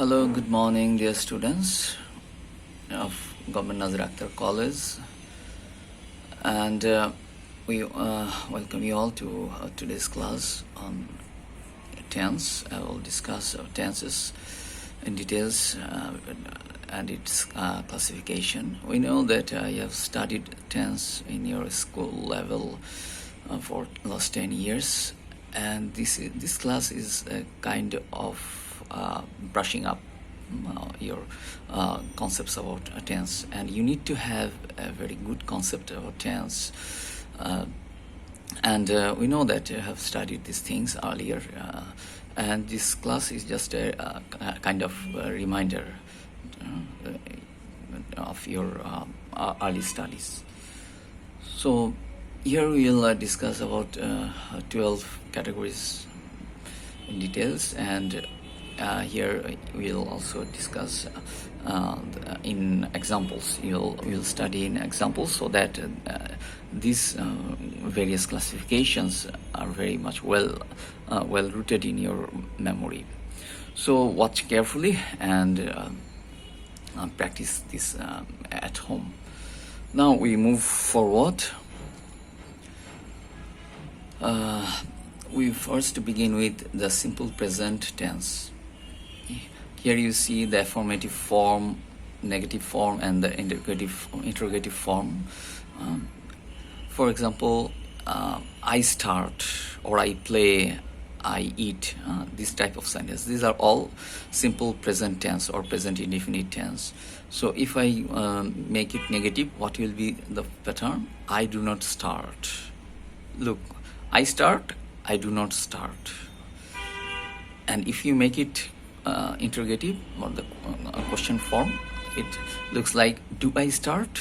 Hello, good morning, dear students of Government Nazir Akhtar College, and we welcome you all to today's class on tense. I will discuss tenses in details and its classification. We know that you have studied tense in your school level for last 10 years, and this class is a kind of brushing up your concepts about tense, and you need to have a very good concept about tense. And we know that you have studied these things earlier, and this class is just a kind of a reminder of your early studies. So here we will discuss about 12 categories in details, and here we'll also discuss in examples. We'll study in examples so that these various classifications are very much well rooted in your memory. So watch carefully and practice this at home. Now we move forward. We first begin with the simple present tense. Here you see the affirmative form, negative form, and the interrogative form. For example, I start, or I play, I eat, this type of sentence. These are all simple present tense or present indefinite tense. So if I make it negative, what will be the pattern? I do not start. Look, I start, I do not start. And if you make it interrogative or the question form, it looks like, do I start?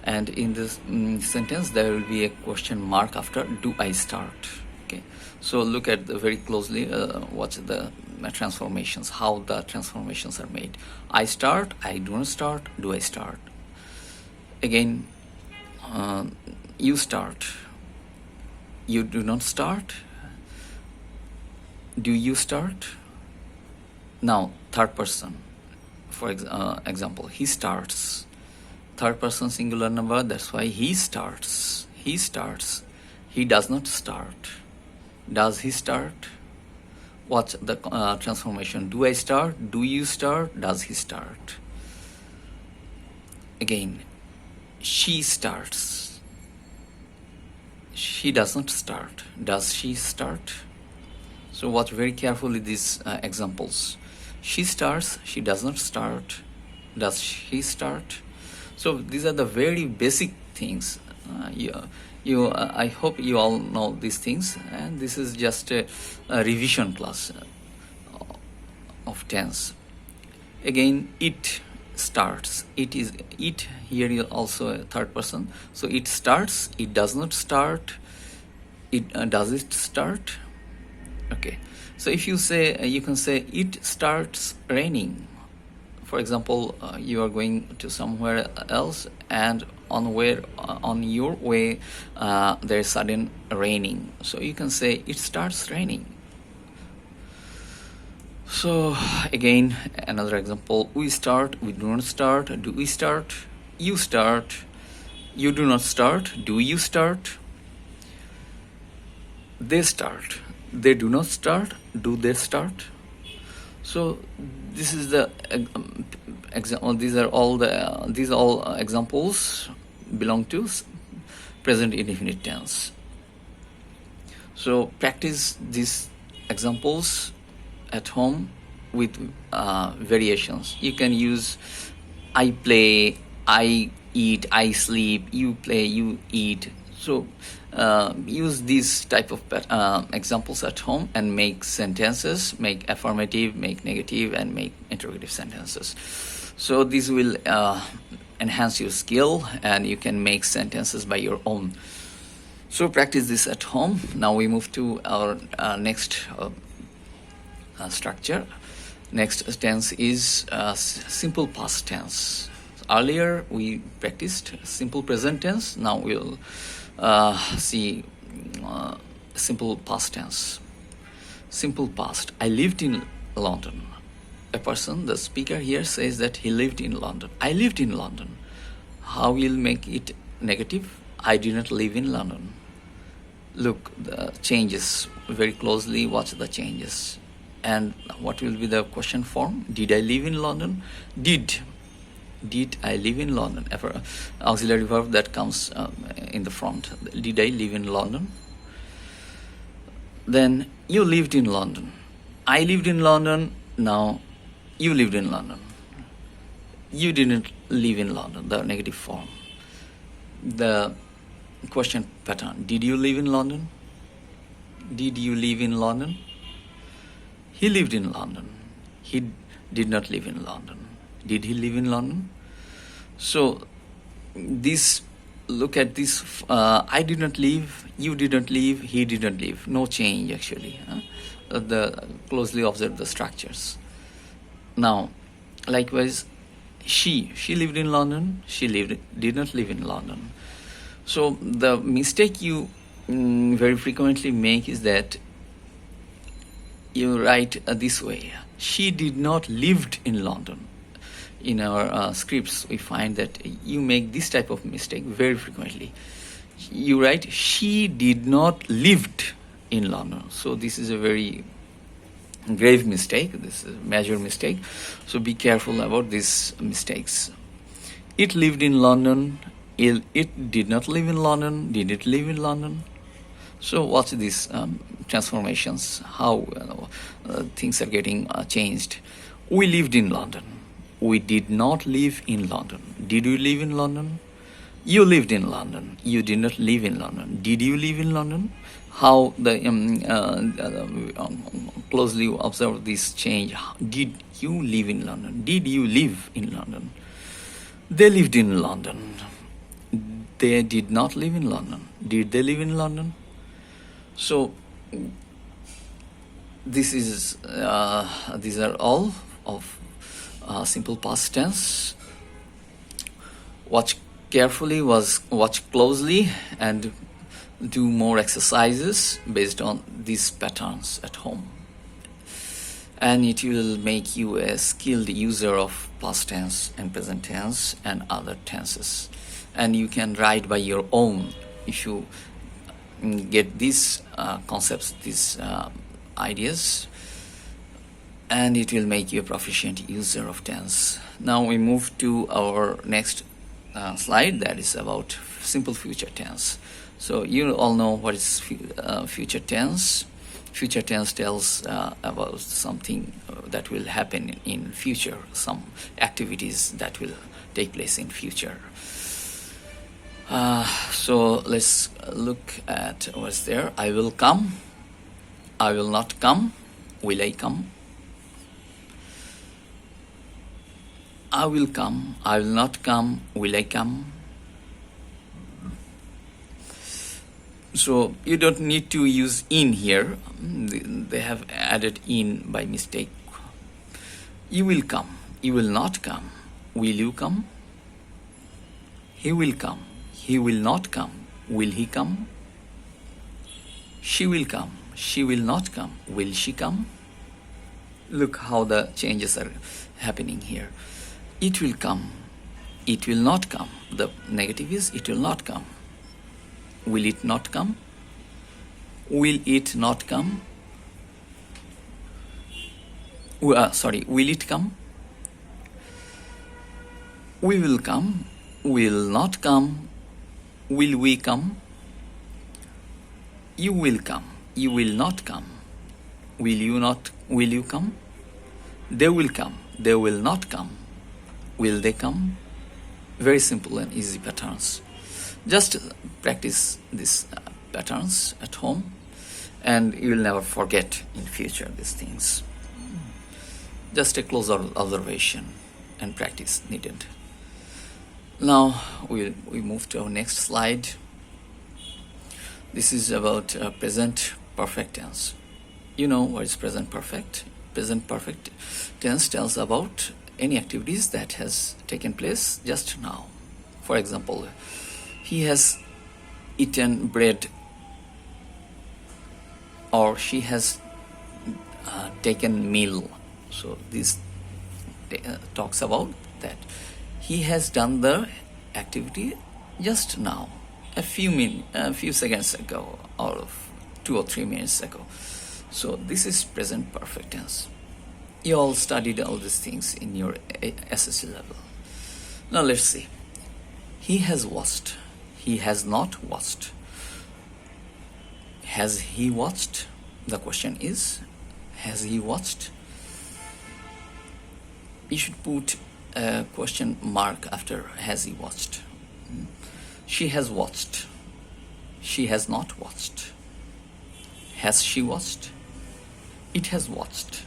And in this sentence there will be a question mark after do I start. Okay, so look at very closely, watch the transformations, how the transformations are made. I start, I do not start, do I start. Again, you start, you do not start, do you start. Now third person, for example, he starts, third person singular number, that's why he starts. He starts, he does not start, does he start. Watch the transformation, do I start, do you start, does he start. Again, she starts, she does not start, does she start. So watch very carefully these examples. She starts, she does not start, does she start. So these are the very basic things. I hope you all know these things, and this is just a revision class of tense. Again, it starts, it is it, here you also a third person. So it starts, it does not start, it does it start. Okay, so if you say, you can say it starts raining. For example, you are going to somewhere else, and on your way there is sudden raining. So you can say it starts raining. So again, another example, we start, we do not start, do we start, you start, you do not start, do you start. They start, they do not start, do they start. So this is the example. These all examples belong to present indefinite tense. So practice these examples at home with variations. You can use I play, I eat, I sleep, you play, you eat. So use these type of examples at home and make sentences, make affirmative, make negative, and make interrogative sentences. So this will enhance your skill, and you can make sentences by your own. So practice this at home. Now we move to our next structure. Next tense is simple past tense. Earlier we practiced simple present tense. Now we'll see simple past tense. Simple past, I lived in London. a person, the speaker here says that he lived in London. I lived in London. How will make it negative? I did not live in London. Look, the changes very closely, watch the changes. And what will be the question form? Did I live in London? Did I live in London? Auxiliary verb that comes in the front. Did I live in London? Then you lived in London. I lived in London. Now you lived in London. You didn't live in London, the negative form. The question pattern. Did you live in London? Did you live in London? He lived in London. He did not live in London. Did he live in London? So this, look at this. I did not live. You didn't live. He didn't live. No change actually. Closely observe the structures. Now, likewise, she lived in London. Did not live in London. So the mistake you very frequently make is that you write this way. She did not lived in London. In our scripts, we find that you make this type of mistake very frequently. You write, she did not lived in London. So this is a very grave mistake. This is a major mistake. So be careful about these mistakes. It lived in London. It did not live in London. Did it live in London? So watch these transformations, how things are getting changed. We lived in London. We did not live in London. Did we live in London? You lived in London. You did not live in London. Did you live in London? How the closely observe this change. Did you live in London? Did you live in London? They lived in London. They did not live in London. Did they live in London? So these are all of simple past tense. Watch carefully, watch closely, and do more exercises based on these patterns at home. And it will make you a skilled user of past tense and present tense and other tenses. And you can write by your own if you get these concepts, these ideas, and it will make you a proficient user of tense. Now we move to our next slide, that is about simple future tense. So you all know what is future tense. Future tense tells about something that will happen in future, some activities that will take place in future. So let's look at what's there. I will come. I will not come. Will I come? I will come. I will not come. Will I come? So you don't need to use in here. They have added in by mistake. You will come. You will not come. Will you come? He will come. He will not come. Will he come? She will come. She will not come. Will she come? Look how the changes are happening here. It will come. It will not come. The negative is it will not come. Will it not come? Will it not come? Will it come? We will come. Will not come. Will we come? You will come. You will not come. Will you not? Will you come? They will come. They will not come. Will they come? Very simple and easy patterns. Just practice these patterns at home, and you will never forget in future these things. Just a close observation and practice needed. Now we move to our next slide. This is about present perfect tense. You know what is present perfect? Present perfect tense tells about any activities that has taken place just now. For example, he has eaten bread, or she has taken meal. So these talks about that he has done the activity just now, a few seconds ago, or 2 or 3 minutes ago. So this is present perfect tense. You all studied all these things in your HSC level. Now let's see. He has watched. He has not watched. Has he watched? The question is, has he watched? You should put a question mark after has he watched. She has watched. She has not watched. Has she watched? It has watched.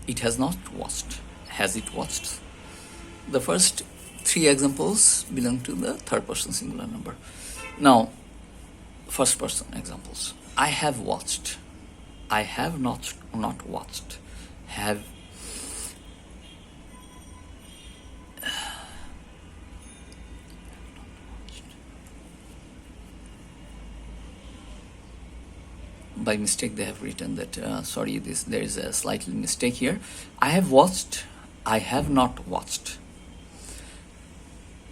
It has not watched. Has it watched? The first 3 examples belong to the third person singular number. Now, first person examples. I have watched. I have not watched. Have by mistake they have written that sorry, there is a slight mistake here. I have watched. I have not watched.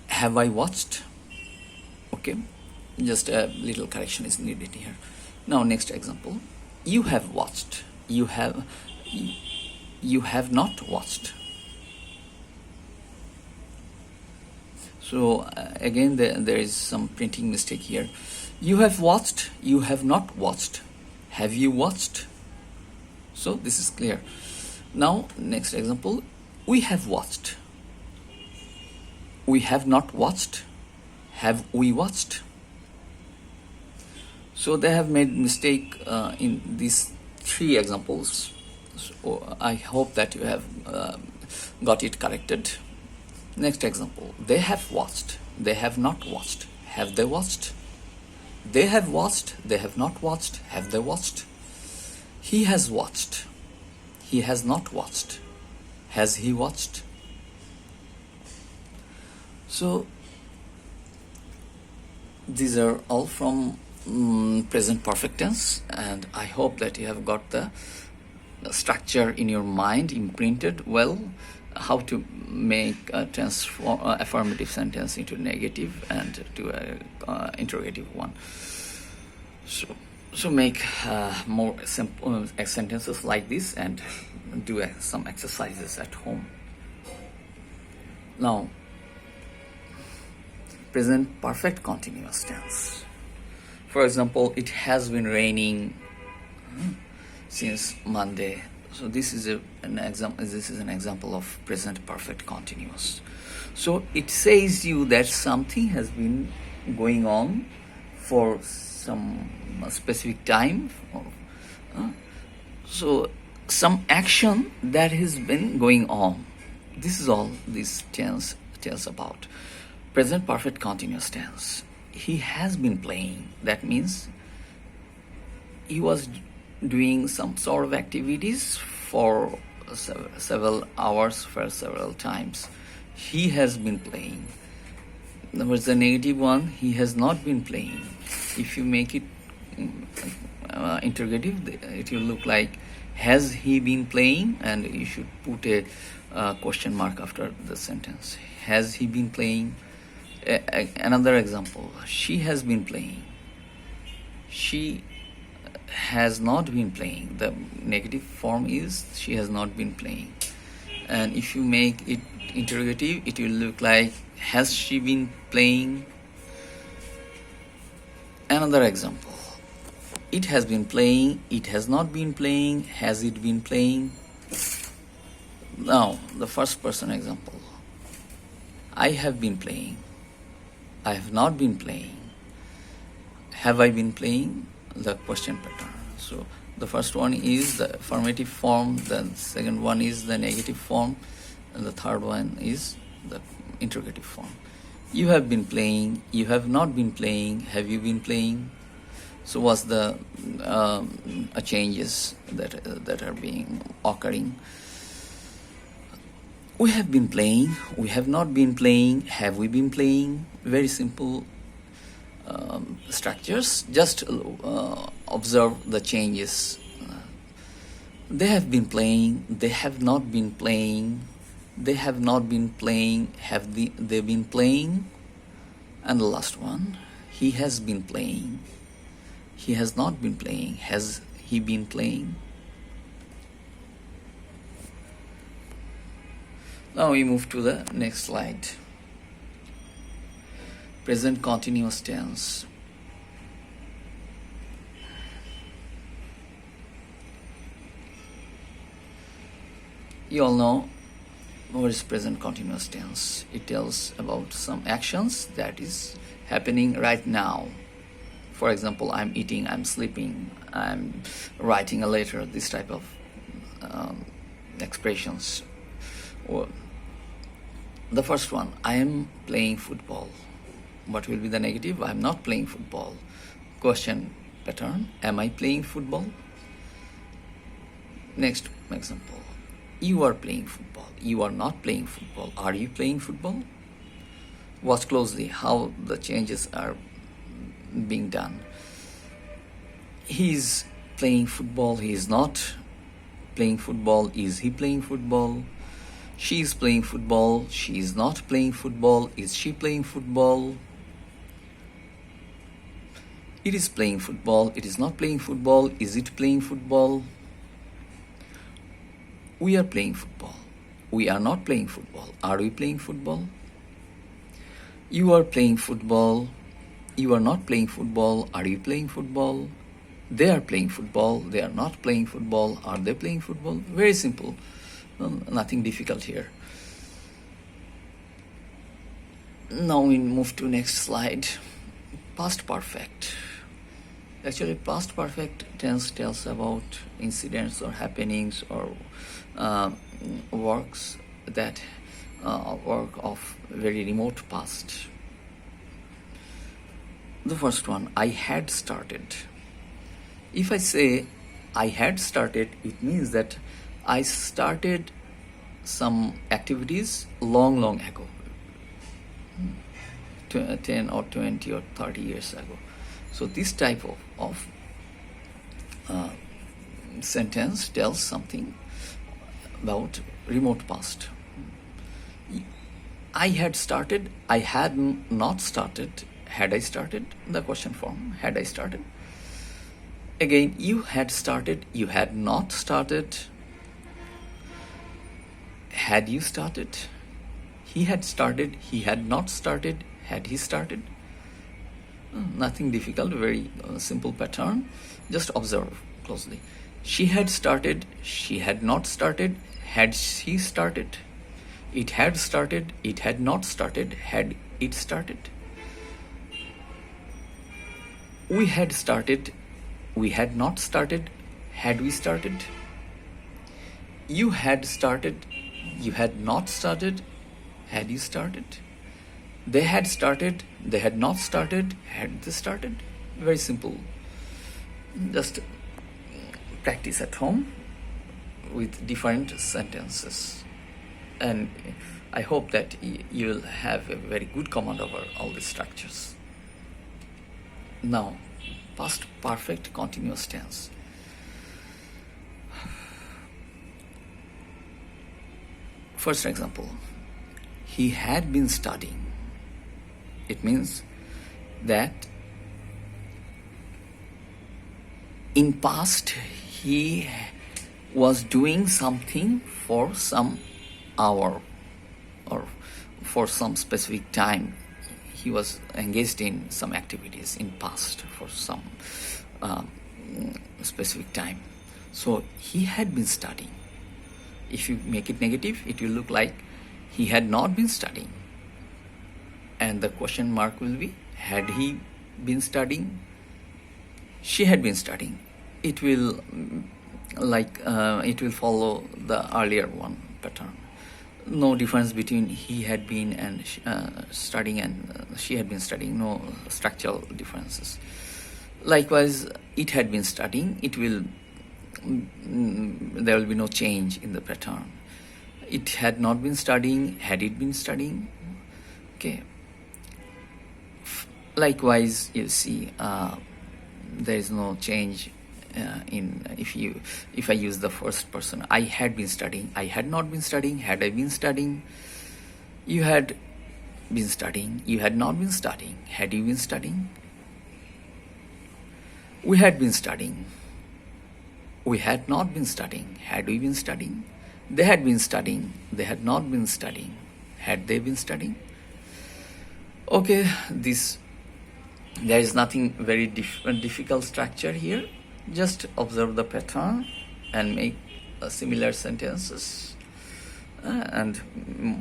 Have I watched? Okay, just a little correction is needed here. Now next example. You have watched. You have not watched. So again there is some printing mistake here. You have watched. You have not watched. Have you watched? So this is clear. Now next example. We have watched. We have not watched. Have we watched? So they have made mistake in these 3 examples. So I hope that you have got it corrected. Next example. They have watched. They have not watched. Have they watched? They have watched. They have not watched. Have they watched? He has watched. He has not watched. Has he watched? So these are all from present perfect tense, and I hope that you have got the structure in your mind imprinted well, how to make a affirmative sentence into negative and to a interrogative one. So make more simple sentences like this and do some exercises at home. Now, present perfect continuous tense. For example, it has been raining since Monday. So this is an example. This is an example of present perfect continuous. So it says you that something has been going on for some specific time. So some action that has been going on. This is all this tense tells about. Present perfect continuous tense. He has been playing. That means he was doing some sort of activities for several hours, for several times. He has been playing. That was the negative one. He has not been playing. If you make it interrogative, it will look like has he been playing, and you should put a question mark after the sentence. Has he been playing? Another example. She has been playing. She has not been playing. The negative form is she has not been playing. And if you make it interrogative, it will look like has she been playing? Another example. It has been playing. It has not been playing. Has it been playing? Now, the first person example. I have been playing. I have not been playing. Have I been playing? The question pattern. So the first one is the affirmative form, the second one is the negative form, and the third one is the interrogative form. You have been playing. You have not been playing. Have you been playing? So what's the changes that are being occurring? We have been playing. We have not been playing. Have we been playing? Very simple structures. Just observe the changes. They have been playing. They have not been playing. they have not been playing, they been playing? And the last one, he has been playing. He has not been playing. Has he been playing? Now we move to the next slide. Present continuous tense. You all know what is present continuous tense. It tells about some actions that is happening right now. For example, I'm eating, I'm sleeping, I'm writing a letter, this type of expressions. Or the first one, I am playing football. What will be the negative? I'm not playing football. Question pattern, am I playing football? Next example, you are playing football. You are not playing football. Are you playing football? Watch closely how the changes are being done. He is playing football. He is not playing football. Is he playing football? She is playing football. She is not playing football. Is she playing football? It is playing football. It is not playing football. Is it playing football? We are playing football. We are not playing football. Are we playing football? You are playing football. You are not playing football. Are you playing football? They are playing football. They are not playing football. Are they playing football? Very simple. Nothing difficult here. Now we move to next slide. Past perfect. Actually, past perfect tense tells about incidents or happenings or works that work of very remote past. The first one, I had started. If I say I had started, it means that I started some activities long ago, 10 or 20 or 30 years ago. So this type of sentence tells something about remote past. I had started, I had not started. Had I started? The question form, had I started? Again, you had started, you had not started. Had you started? He had started, he had not started. Had he started? Nothing difficult, very simple pattern. Just observe closely. She had started, she had not started. Had she started? It had started, it had not started. Had it started? We had started, we had not started. Had we started? You had started, you had not started. Had you started? They had started, they had not started. Had they started? Very simple. Just practice at home with different sentences. And I hope that you will have a very good command over all these structures. Now, past perfect continuous tense. First example, he had been studying. It means that in past he was doing something for some hour or for some specific time. He was engaged in some activities in past for some specific time. So he had been studying. If you make it negative, it will look like he had not been studying. And the question mark will be, had he been studying? She had been studying. It will it will follow the earlier one pattern. No difference between he had been and studying and she had been studying. No structural differences. Likewise, it had been studying. It will there will be no change in the pattern. It had not been studying. Had it been studying? Okay. Likewise, you see there is no change if I use the first person. I had been studying, I had not been studying, had I been studying, you had been studying, you had not been studying, had you been studying, we had been studying, we had not been studying, had we been studying, they had been studying, they had not been studying, had they been studying. Okay, there is nothing very difficult structure here. Just observe the pattern and make similar sentences and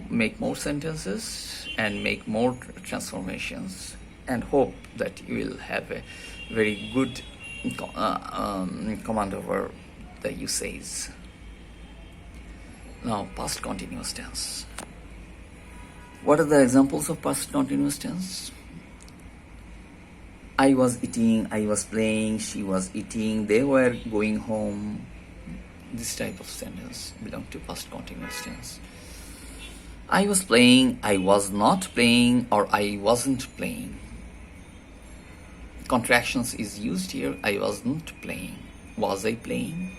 make more sentences and make more transformations, and hope that you will have a very good command over the usage. Now, past continuous tense. What are the examples of past continuous tense? I was eating, I was playing, she was eating, they were going home. This type of sentence belongs to past continuous tense. I was playing, I was not playing, or I wasn't playing. Contractions is used here. I wasn't playing. Was I playing?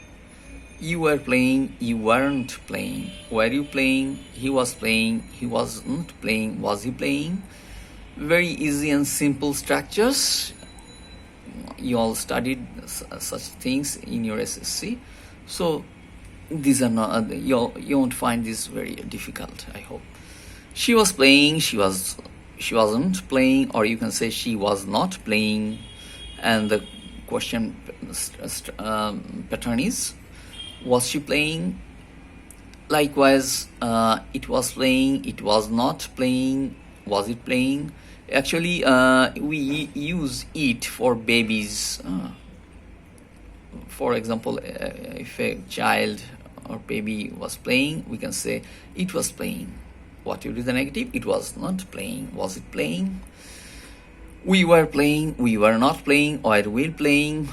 You were playing, you weren't playing. Were you playing? He was playing, he wasn't playing. Was he playing? Very easy and simple structures. You all studied such things in your HSC, so these are not, you won't find this very difficult, I hope. She was playing, she wasn't playing, or you can say she was not playing, and the question pattern is, was she playing? Likewise, it was playing, it was not playing, was it playing? Actually, we use it for babies. For example, if a child or baby was playing, we can say it was playing. What will be the negative? It was not playing. Was it playing? We were playing, we were not playing, or we playing.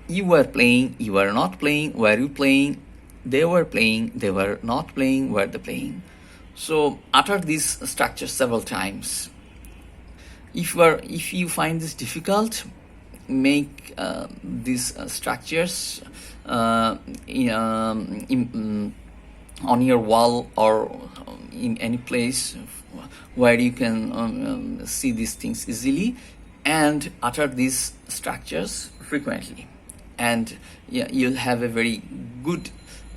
You were playing, you were not playing, were you playing? They were playing, they were not playing, were they playing? So utter these structures several times. If you find this difficult, make these structures on your wall or in any place where you can see these things easily, and utter these structures frequently, and you'll have a very good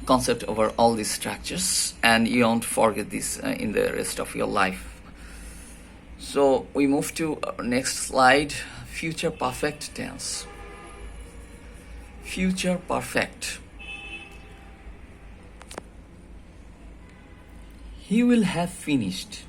concept over all these structures, and you won't forget this in the rest of your life. So we move to our next slide. Future perfect tense. Future perfect. He will have finished.